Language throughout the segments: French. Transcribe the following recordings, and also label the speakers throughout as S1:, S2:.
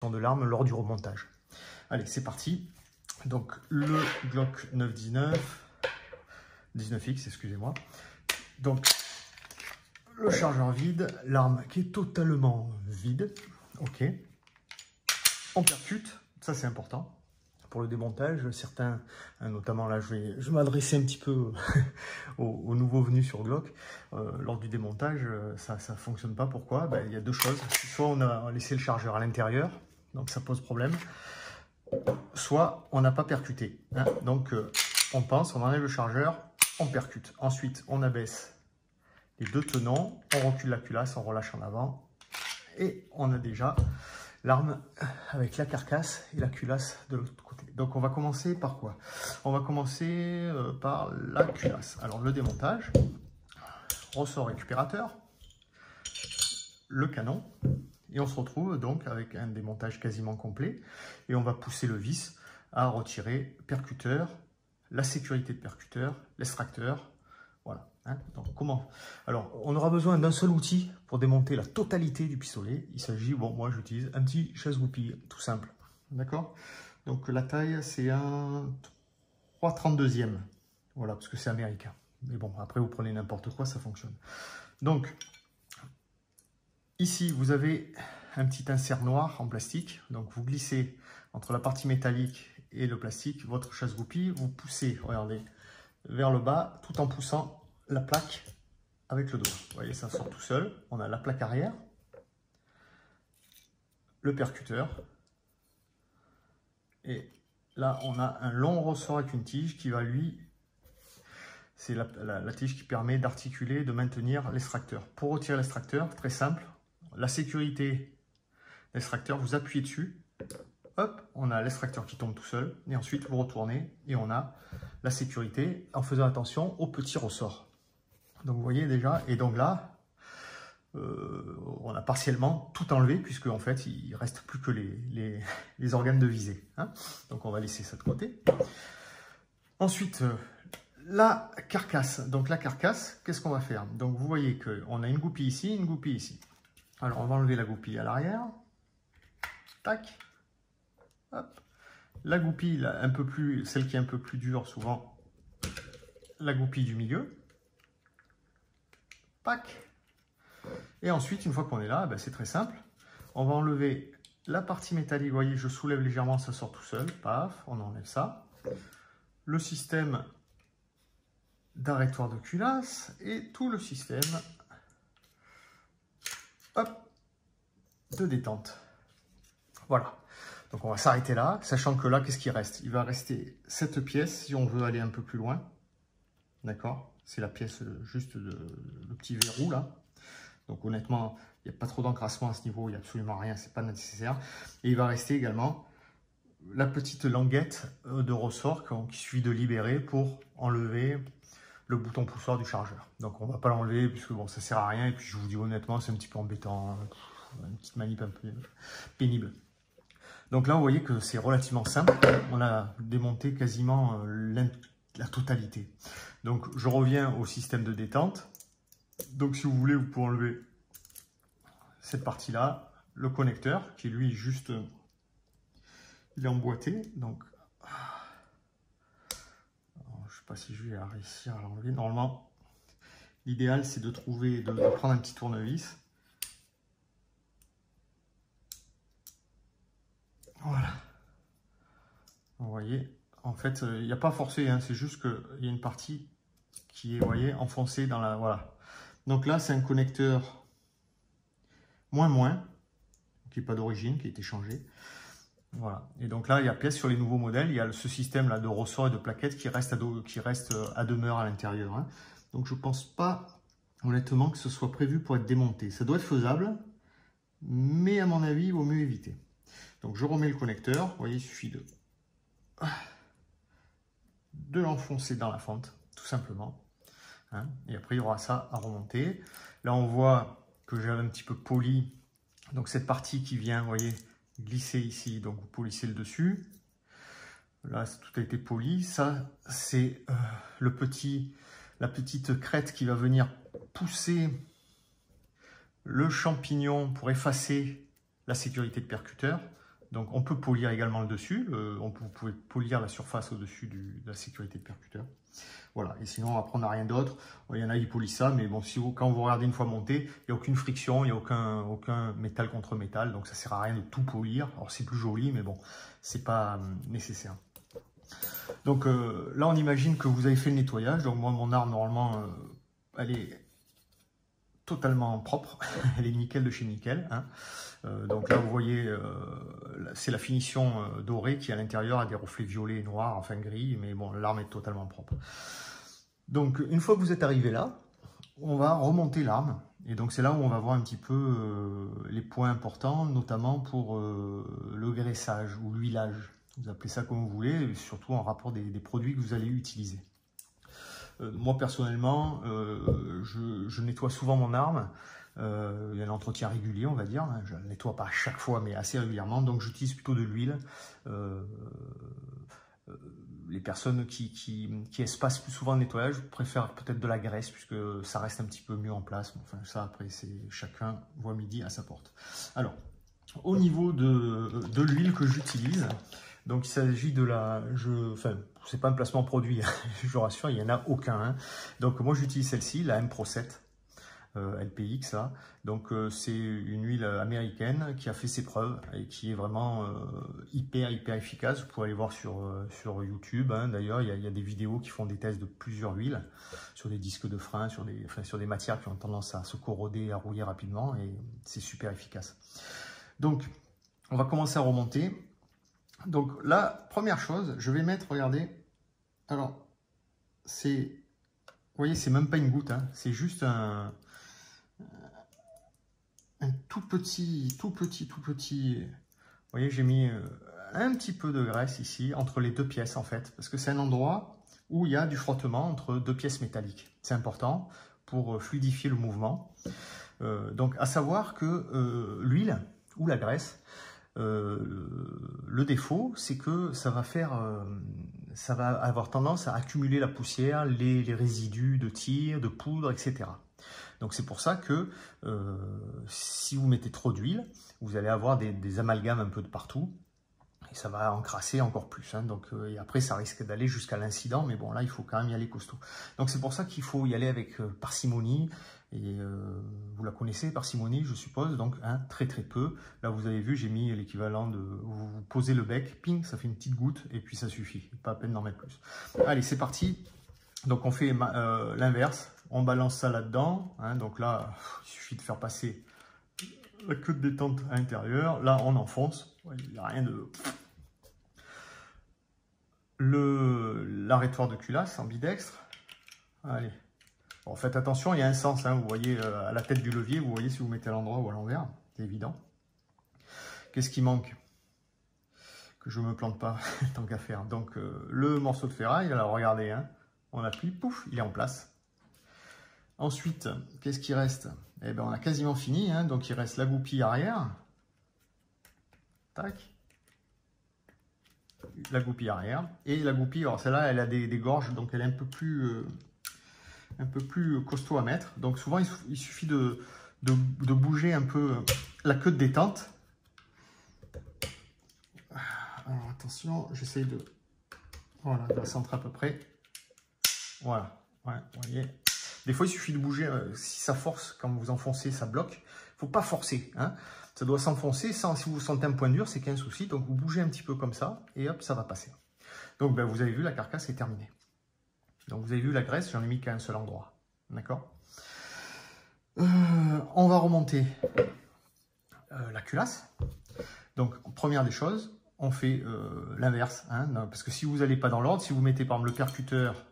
S1: de l'arme lors du remontage. Allez, c'est parti. Donc le Glock 919, 19X, excusez-moi. Donc le chargeur vide, l'arme qui est totalement vide. Ok. On percute, ça c'est important. Pour le démontage, certains, notamment là, je vais m'adresser un petit peu aux nouveaux venus sur Glock. Lors du démontage, ça ne fonctionne pas. Pourquoi? Ben, il y a deux choses. Soit on a laissé le chargeur à l'intérieur, donc ça pose problème. Soit on n'a pas percuté. Hein. Donc on pense, on enlève le chargeur, on percute. Ensuite, on abaisse les deux tenons, on recule la culasse, on relâche en avant. Et on a déjà l'arme avec la carcasse et la culasse de l'autre côté. Donc on va commencer par quoi? On va commencer par la culasse. Alors le démontage, ressort récupérateur, le canon, et on se retrouve donc avec un démontage quasiment complet. Et on va pousser le vis à retirer percuteur, la sécurité de percuteur, l'extracteur. Voilà. Hein. Donc comment? Alors on aura besoin d'un seul outil pour démonter la totalité du pistolet. Il s'agit, bon moi j'utilise un petit chasse-goupille, tout simple. D'accord? Donc la taille c'est un 3/32e. Voilà, parce que c'est américain. Mais bon, après vous prenez n'importe quoi, ça fonctionne. Donc ici vous avez un petit insert noir en plastique. Donc vous glissez entre la partie métallique et le plastique votre chasse-goupille. Vous poussez, regardez, vers le bas tout en poussant la plaque avec le doigt. Vous voyez, ça sort tout seul. On a la plaque arrière, le percuteur. Et là, on a un long ressort avec une tige qui va lui... C'est la tige qui permet d'articuler, de maintenir l'extracteur. Pour retirer l'extracteur, très simple. La sécurité l'extracteur, vous appuyez dessus. Hop, on a l'extracteur qui tombe tout seul. Et ensuite, vous retournez et on a la sécurité en faisant attention aux petits ressorts. Donc vous voyez déjà, et donc là, on a partiellement tout enlevé, puisque en fait, il ne reste plus que les organes de visée. Hein. Donc on va laisser ça de côté. Ensuite, la carcasse. Donc la carcasse, qu'est-ce qu'on va faire? Donc vous voyez qu'on a une goupille ici, une goupille ici. Alors on va enlever la goupille à l'arrière. Tac. Hop. La goupille, là, un peu plus, celle qui est un peu plus dure, souvent, la goupille du milieu. Pac. Et ensuite, une fois qu'on est là, ben c'est très simple. On va enlever la partie métallique. Vous voyez, je soulève légèrement, ça sort tout seul. Paf, on enlève ça. Le système d'arrêtoire de culasse et tout le système hop, de détente. Voilà. Donc on va s'arrêter là, sachant que là, qu'est-ce qui reste? Il va rester cette pièce si on veut aller un peu plus loin. D'accord? C'est la pièce juste le petit verrou là. Donc honnêtement, il n'y a pas trop d'encrassement à ce niveau, il n'y a absolument rien, c'est pas nécessaire. Et il va rester également la petite languette de ressort qu'il suffit de libérer pour enlever le bouton poussoir du chargeur. Donc on ne va pas l'enlever puisque bon, ça sert à rien. Et puis je vous dis honnêtement, c'est un petit peu embêtant, hein. Une petite manip un peu pénible. Donc là, vous voyez que c'est relativement simple. On a démonté quasiment la totalité. Donc je reviens au système de détente. Donc si vous voulez, vous pouvez enlever cette partie-là, le connecteur qui lui juste, il est emboîté. Donc je ne sais pas si je vais réussir à l'enlever. Normalement, l'idéal c'est de trouver, de prendre un petit tournevis. Voilà. Vous voyez, en fait, il n'y a pas forcé, hein, c'est juste qu'il y a une partie qui est, vous voyez, enfoncée dans la... Voilà. Donc là, c'est un connecteur moins, qui n'est pas d'origine, qui a été changé. Voilà. Et donc là, il y a pièce sur les nouveaux modèles, il y a ce système-là de ressort et de plaquettes qui reste à demeure à l'intérieur. Hein. Donc je ne pense pas, honnêtement, que ce soit prévu pour être démonté. Ça doit être faisable, mais à mon avis, il vaut mieux éviter. Donc je remets le connecteur, vous voyez, il suffit de l'enfoncer dans la fente, tout simplement. Hein, et après, il y aura ça à remonter. Là, on voit que j'ai un petit peu poli. Donc cette partie qui vient, vous voyez, glisser ici. Donc vous polissez le dessus. Là, tout a été poli. Ça, c'est la petite crête qui va venir pousser le champignon pour effacer la sécurité de percuteur. Donc on peut polir également le dessus, vous pouvez polir la surface au-dessus de la sécurité de percuteur. Voilà, et sinon après on n'a rien d'autre. Il y en a qui polissent ça, mais bon, quand vous regardez une fois monté, il n'y a aucune friction, il n'y a aucun métal contre métal, donc ça ne sert à rien de tout polir. Alors c'est plus joli, mais bon, c'est pas nécessaire. Donc là on imagine que vous avez fait le nettoyage. Donc moi mon arme normalement elle est totalement propre, elle est nickel de chez nickel, hein. Donc là vous voyez c'est la finition dorée qui à l'intérieur a des reflets violets et noirs, enfin gris, mais bon l'arme est totalement propre. Donc une fois que vous êtes arrivé là, on va remonter l'arme, et donc c'est là où on va voir un petit peu les points importants, notamment pour le graissage ou l'huilage. Vous appelez ça comme vous voulez, surtout en rapport des produits que vous allez utiliser. Moi personnellement, je nettoie souvent mon arme. Il y a un entretien régulier, on va dire. Je ne la nettoie pas à chaque fois, mais assez régulièrement. Donc j'utilise plutôt de l'huile. Les personnes qui espacent plus souvent le nettoyage préfèrent peut-être de la graisse, puisque ça reste un petit peu mieux en place. Enfin, ça, après, c'est chacun voit midi à sa porte. Alors, au niveau de l'huile que j'utilise, donc il s'agit de la... Enfin, c'est pas un placement produit, je vous rassure, il n'y en a aucun. Hein. Donc moi j'utilise celle-ci, la M Pro 7. LPX, là. Donc c'est une huile américaine qui a fait ses preuves et qui est vraiment hyper efficace. Vous pouvez aller voir sur YouTube, hein. D'ailleurs il y a des vidéos qui font des tests de plusieurs huiles sur des disques de frein, sur des matières qui ont tendance à se corroder et à rouiller rapidement, et c'est super efficace. Donc on va commencer à remonter. Donc la première chose, je vais mettre, regardez, alors c'est, vous voyez, c'est même pas une goutte, hein, c'est juste un tout petit, vous voyez, j'ai mis un petit peu de graisse ici, entre les deux pièces en fait, parce que c'est un endroit où il y a du frottement entre deux pièces métalliques. C'est important pour fluidifier le mouvement. Donc à savoir que l'huile ou la graisse, le défaut, c'est que ça va avoir tendance à accumuler la poussière, les résidus de tir, de poudre, etc. Donc c'est pour ça que si vous mettez trop d'huile, vous allez avoir des amalgames un peu de partout, et ça va encrasser encore plus. Hein. Donc, et après, ça risque d'aller jusqu'à l'incident, mais bon, là, il faut quand même y aller costaud. Donc c'est pour ça qu'il faut y aller avec parcimonie, et vous la connaissez, parcimonie, je suppose, donc hein, très peu. Là, vous avez vu, j'ai mis l'équivalent de... Vous posez le bec, ping, ça fait une petite goutte, et puis ça suffit, pas à peine d'en mettre plus. Allez, c'est parti. Donc on fait l'inverse, on balance ça là-dedans, hein, donc là il suffit de faire passer la queue de détente à l'intérieur, là on enfonce, il n'y a rien de... L'arrêtoir de culasse ambidextre, allez, bon, faites attention, il y a un sens, hein, vous voyez à la tête du levier, vous voyez si vous mettez à l'endroit ou à l'envers, c'est évident. Qu'est-ce qui manque? Que je ne me plante pas, tant qu'à faire. Donc le morceau de ferraille, alors regardez, hein, on appuie, pouf, il est en place. Ensuite, qu'est-ce qui reste? Eh bien, on a quasiment fini, hein, donc il reste la goupille arrière. Tac. La goupille arrière. Et la goupille, alors celle-là, elle a des gorges, donc elle est un peu plus costaud à mettre. Donc souvent, il suffit de bouger un peu la queue de détente. Alors attention, j'essaye de... Voilà, de la centrer à peu près. Voilà, ouais, vous voyez. Des fois, il suffit de bouger. Si ça force, quand vous enfoncez, ça bloque. Il ne faut pas forcer. Hein. Ça doit s'enfoncer. Si vous sentez un point dur, c'est qu'il y a un souci. Donc, vous bougez un petit peu comme ça et hop, ça va passer. Donc, ben, vous avez vu, la carcasse est terminée. Donc, vous avez vu la graisse, j'en ai mis qu'à un seul endroit. D'accord. On va remonter la culasse. Donc, première des choses, on fait l'inverse. Hein, parce que si vous n'allez pas dans l'ordre, si vous mettez par exemple le percuteur,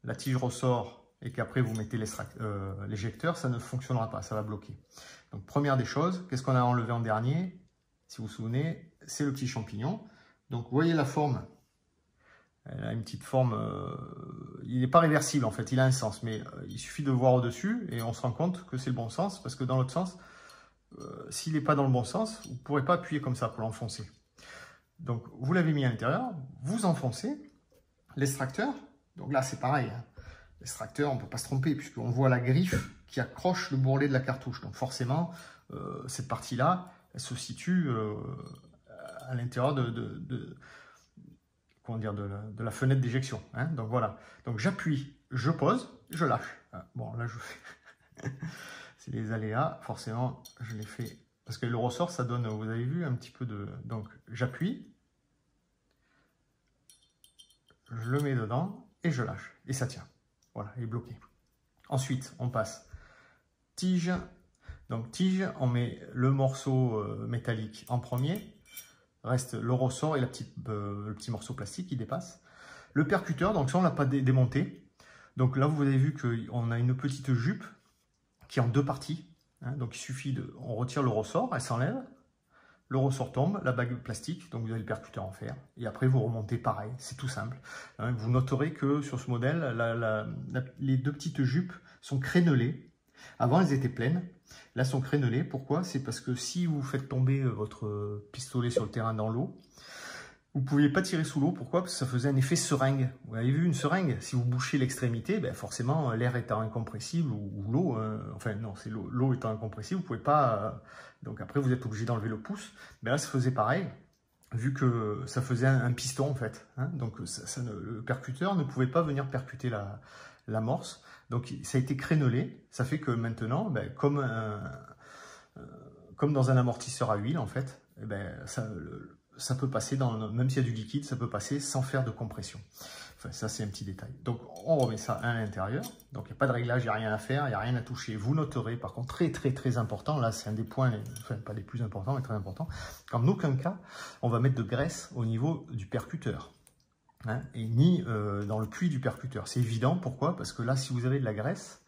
S1: la tige ressort et qu'après vous mettez l'éjecteur, ça ne fonctionnera pas, ça va bloquer. Donc première des choses, qu'est-ce qu'on a enlevé en dernier? Si vous vous souvenez, c'est le petit champignon. Donc vous voyez la forme, elle a une petite forme, il n'est pas réversible en fait, il a un sens, mais il suffit de voir au-dessus et on se rend compte que c'est le bon sens, parce que dans l'autre sens, s'il n'est pas dans le bon sens, vous ne pourrez pas appuyer comme ça pour l'enfoncer. Donc vous l'avez mis à l'intérieur, vous enfoncez l'extracteur. Donc là, c'est pareil. Hein. L'extracteur, on ne peut pas se tromper, puisqu'on voit la griffe qui accroche le bourrelet de la cartouche. Donc forcément, cette partie-là, elle se situe à l'intérieur comment dire, de la fenêtre d'éjection. Hein. Donc voilà. Donc j'appuie, je pose, je lâche. Bon, là je fais. C'est les aléas. Forcément, je l'ai fait. Parce que le ressort, ça donne, vous avez vu, un petit peu de. Donc j'appuie, je le mets dedans et je lâche. Et ça tient. Voilà, il est bloqué. Ensuite, on passe tige. Donc tige, on met le morceau métallique en premier. Reste le ressort et le petit morceau plastique qui dépasse. Le percuteur, donc ça on ne l'a pas démonté. Donc là vous avez vu qu'on a une petite jupe qui est en deux parties. Hein, donc il suffit on retire le ressort, elle s'enlève. Le ressort tombe, la bague plastique, donc vous avez le percuteur en fer. Et après vous remontez pareil, c'est tout simple. Hein, vous noterez que sur ce modèle, les deux petites jupes sont crénelées. Avant elles étaient pleines. Là, sont crénelées. Pourquoi? C'est parce que si vous faites tomber votre pistolet sur le terrain dans l'eau, vous ne pouviez pas tirer sous l'eau. Pourquoi? Parce que ça faisait un effet seringue. Vous avez vu une seringue? Si vous bouchez l'extrémité, ben forcément, l'air étant incompressible, ou l'eau, enfin non, c'est l'eau étant incompressible, vous ne pouvez pas... donc après, vous êtes obligé d'enlever le pouce. Mais là, ça faisait pareil, vu que ça faisait un piston, en fait. Hein, donc le percuteur ne pouvait pas venir percuter l'amorce. Donc ça a été crénelé, ça fait que maintenant, ben, comme dans un amortisseur à huile en fait, eh ben, ça peut passer, même s'il y a du liquide, ça peut passer sans faire de compression. Enfin, ça c'est un petit détail. Donc on remet ça à l'intérieur, donc il n'y a pas de réglage, il n'y a rien à faire, il n'y a rien à toucher. Vous noterez par contre, très important, là c'est un des points, enfin pas les plus importants, mais très importants, qu'en aucun cas on va mettre de graisse au niveau du percuteur. Hein, et ni dans le puits du percuteur. C'est évident, pourquoi? Parce que là, si vous avez de la graisse,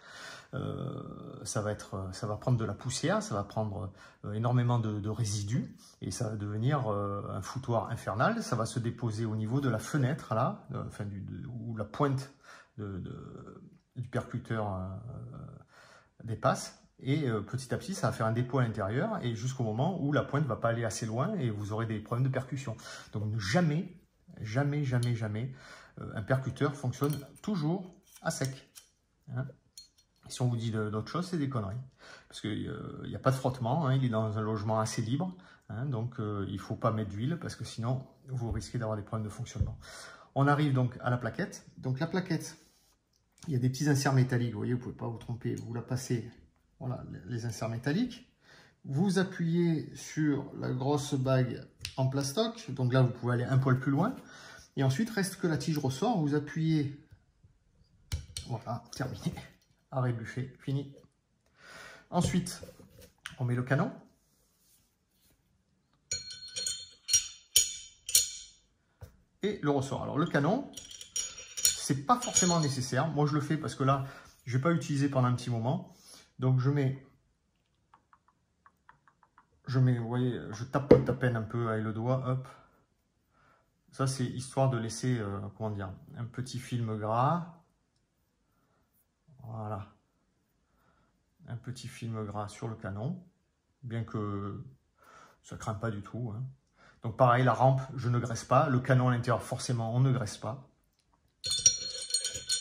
S1: ça va prendre de la poussière, ça va prendre énormément de résidus, et ça va devenir un foutoir infernal. Ça va se déposer au niveau de la fenêtre, là, enfin, où la pointe du percuteur dépasse. Et petit à petit, ça va faire un dépôt à l'intérieur, et jusqu'au moment où la pointe ne va pas aller assez loin, et vous aurez des problèmes de percussion. Donc jamais, un percuteur fonctionne toujours à sec. Hein. Si on vous dit d'autres choses, c'est des conneries. Parce qu'il n'y a pas de frottement, hein, il est dans un logement assez libre. Hein, donc il ne faut pas mettre d'huile parce que sinon vous risquez d'avoir des problèmes de fonctionnement. On arrive donc à la plaquette. Donc la plaquette, il y a des petits inserts métalliques. Vous voyez, vous ne pouvez pas vous tromper. Vous la passez, voilà, les inserts métalliques. Vous appuyez sur la grosse bague en plastoc, donc là vous pouvez aller un poil plus loin, et ensuite reste que la tige ressort, vous appuyez, voilà, terminé, arrêt buffet, fini. Ensuite, on met le canon, et le ressort. Alors le canon, c'est pas forcément nécessaire, moi je le fais parce que là, je vais pas utiliser pendant un petit moment, donc je mets, vous voyez, je tapote à peine un peu avec le doigt, hop. Ça, c'est histoire de laisser, comment dire, un petit film gras. Voilà. Un petit film gras sur le canon, bien que ça ne craint pas du tout. Hein. Donc pareil, la rampe, je ne graisse pas. Le canon à l'intérieur, forcément, on ne graisse pas.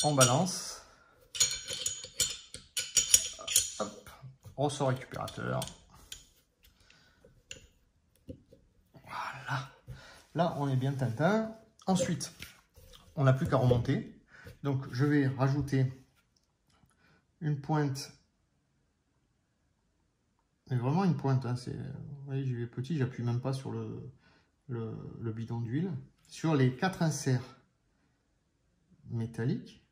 S1: On balance. Hop. Ressort récupérateur. Voilà. Là, on est bien tintin. Ensuite, on n'a plus qu'à remonter. Donc, je vais rajouter une pointe. Mais vraiment une pointe. Hein, vous voyez, j'y vais petit, j'appuie même pas sur le bidon d'huile. Sur les 4 inserts métalliques.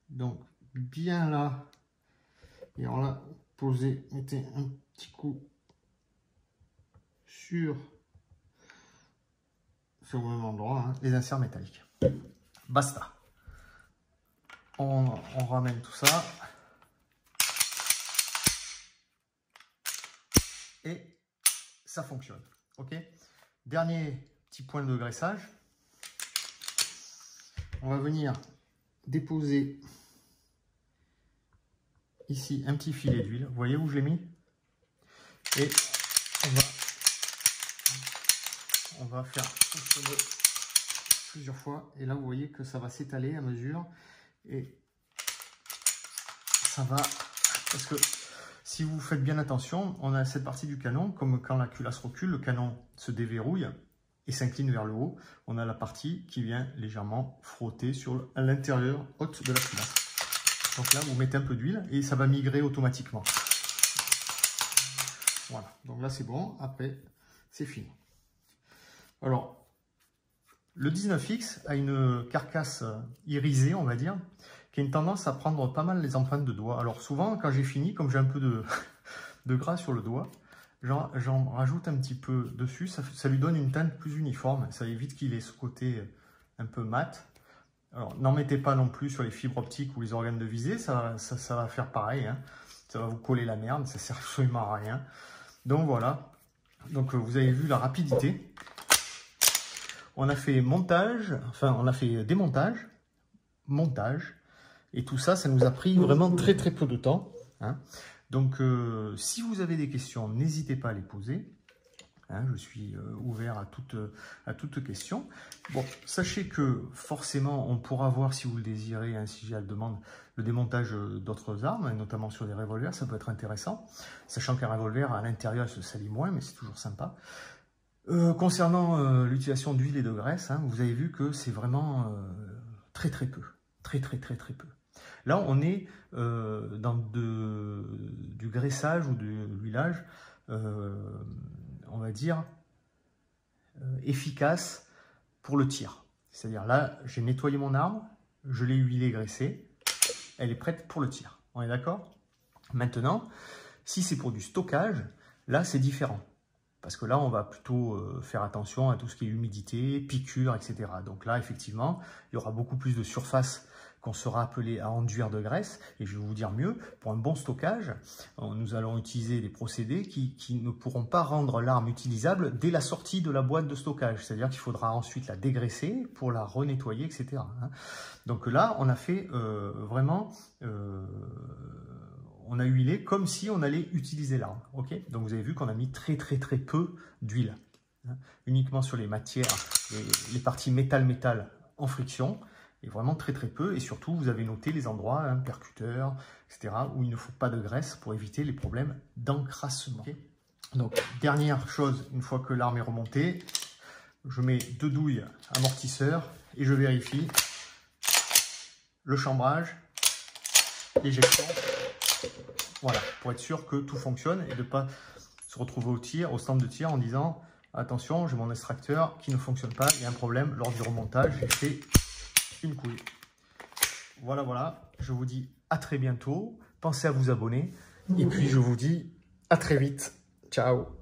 S1: Donc, bien là. Et alors là, posez, mettez un petit coup sur le même endroit, hein, les inserts métalliques. Basta. On ramène tout ça. Et ça fonctionne. Ok. Dernier petit point de graissage. On va venir déposer ici un petit filet d'huile. Vous voyez où je l'ai mis? Et on va faire fonctionner plusieurs fois. Et là, vous voyez que ça va s'étaler à mesure. Et ça va... Parce que si vous faites bien attention, on a cette partie du canon, comme quand la culasse recule, le canon se déverrouille et s'incline vers le haut. On a la partie qui vient légèrement frotter sur l'intérieur haute de la culasse. Donc là, vous mettez un peu d'huile et ça va migrer automatiquement. Voilà, donc là c'est bon, après c'est fini. Alors, le 19X a une carcasse irisée, on va dire, qui a une tendance à prendre pas mal les empreintes de doigts. Alors souvent, quand j'ai fini, comme j'ai un peu de gras sur le doigt, j'en rajoute un petit peu dessus, ça lui donne une teinte plus uniforme, ça évite qu'il ait ce côté un peu mat. Alors, n'en mettez pas non plus sur les fibres optiques ou les organes de visée, ça va faire pareil, hein. Ça va vous coller la merde, ça sert absolument à rien. Donc voilà, donc vous avez vu la rapidité. On a fait montage, enfin on a fait démontage, montage, et tout ça, ça nous a pris vraiment très peu de temps, hein. Donc si vous avez des questions, n'hésitez pas à les poser. Hein, je suis ouvert à toute question. Bon, sachez que forcément, on pourra voir, si vous le désirez, hein, si j'ai la demande, le démontage d'autres armes, notamment sur des revolvers, ça peut être intéressant. Sachant qu'un revolver, à l'intérieur, se salit moins, mais c'est toujours sympa. Concernant l'utilisation d'huile et de graisse, hein, vous avez vu que c'est vraiment très peu. Très peu. Là, on est dans du graissage ou de l'huilage, on va dire, efficace pour le tir. C'est-à-dire là, j'ai nettoyé mon arme, je l'ai huilée, graissée, elle est prête pour le tir. On est d'accord? Maintenant, si c'est pour du stockage, là, c'est différent. Parce que là, on va plutôt faire attention à tout ce qui est humidité, piqûres, etc. Donc là, effectivement, il y aura beaucoup plus de surface qu'on sera appelé à enduire de graisse. Et je vais vous dire mieux, pour un bon stockage, nous allons utiliser des procédés qui ne pourront pas rendre l'arme utilisable dès la sortie de la boîte de stockage. C'est-à-dire qu'il faudra ensuite la dégraisser pour la renettoyer, etc. Donc là, on a fait vraiment... on a huilé comme si on allait utiliser l'arme. Okay, donc vous avez vu qu'on a mis très peu d'huile. Hein, uniquement sur les matières, les parties métal en friction. Et vraiment très peu. Et surtout, vous avez noté les endroits, hein, percuteurs, etc., où il ne faut pas de graisse pour éviter les problèmes d'encrassement. Okay, donc, dernière chose, une fois que l'arme est remontée, je mets 2 douilles amortisseurs et je vérifie le chambrage, l'éjection. Voilà, pour être sûr que tout fonctionne et de ne pas se retrouver au stand de tir en disant « Attention, j'ai mon extracteur qui ne fonctionne pas, il y a un problème lors du remontage, j'ai fait une couille. » Voilà, je vous dis à très bientôt, pensez à vous abonner et puis je vous dis à très vite. Ciao.